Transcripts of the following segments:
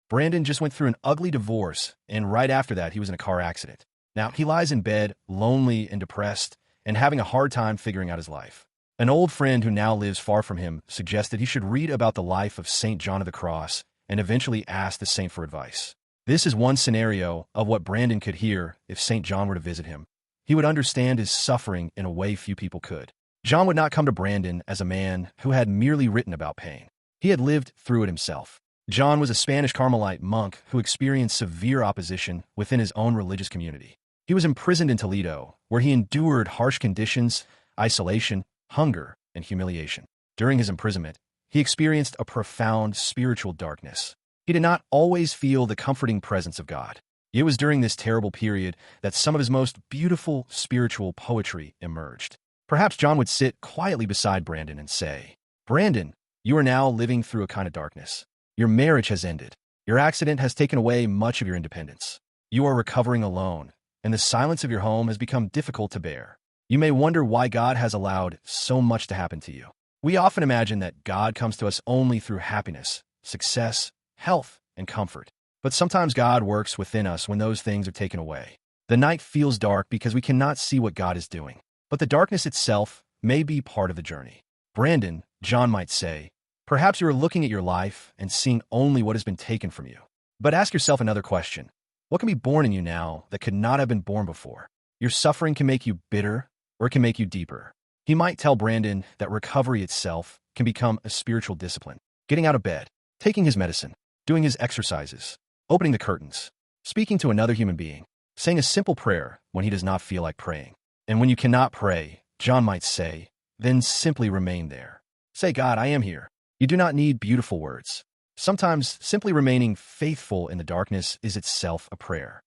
Brandon just went through an ugly divorce, and right after that, he was in a car accident. Now, he lies in bed, lonely and depressed, and having a hard time figuring out his life. An old friend who now lives far from him suggested he should read about the life of St. John of the Cross and eventually ask the saint for advice. This is one scenario of what Brandon could hear if St. John were to visit him. He would understand his suffering in a way few people could. John would not come to Brandon as a man who had merely written about pain. He had lived through it himself. John was a Spanish Carmelite monk who experienced severe opposition within his own religious community. He was imprisoned in Toledo, where he endured harsh conditions, isolation, hunger, and humiliation. During his imprisonment, he experienced a profound spiritual darkness. He did not always feel the comforting presence of God. It was during this terrible period that some of his most beautiful spiritual poetry emerged. Perhaps John would sit quietly beside Brandon and say, "Brandon, you are now living through a kind of darkness. Your marriage has ended. Your accident has taken away much of your independence. You are recovering alone, and the silence of your home has become difficult to bear. You may wonder why God has allowed so much to happen to you. We often imagine that God comes to us only through happiness, success, health, and comfort. But sometimes God works within us when those things are taken away. The night feels dark because we cannot see what God is doing. But the darkness itself may be part of the journey. Brandon, John might say, perhaps you are looking at your life and seeing only what has been taken from you. But ask yourself another question. What can be born in you now that could not have been born before? Your suffering can make you bitter, or it can make you deeper. He might tell Brandon that recovery itself can become a spiritual discipline. Getting out of bed, taking his medicine, doing his exercises, opening the curtains, speaking to another human being, saying a simple prayer when he does not feel like praying. And when you cannot pray, John might say, then simply remain there. Say, "God, I am here." You do not need beautiful words. Sometimes simply remaining faithful in the darkness is itself a prayer.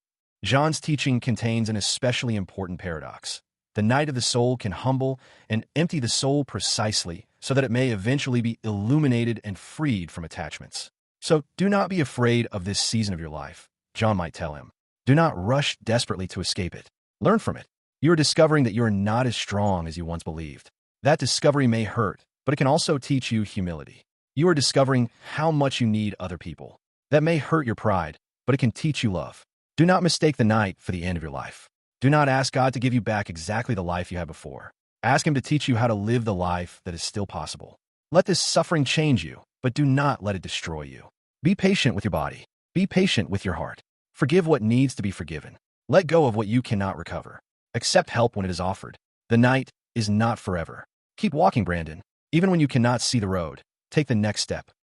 John's teaching contains an especially important paradox. The night of the soul can humble and empty the soul precisely so that it may eventually be illuminated and freed from attachments. So do not be afraid of this season of your life, John might tell him. Do not rush desperately to escape it. Learn from it. You are discovering that you are not as strong as you once believed. That discovery may hurt, but it can also teach you humility. You are discovering how much you need other people. That may hurt your pride, but it can teach you love. Do not mistake the night for the end of your life. Do not ask God to give you back exactly the life you had before. Ask Him to teach you how to live the life that is still possible. Let this suffering change you, but do not let it destroy you. Be patient with your body. Be patient with your heart. Forgive what needs to be forgiven. Let go of what you cannot recover. Accept help when it is offered. The night is not forever. Keep walking, Brandon. Even when you cannot see the road, take the next step.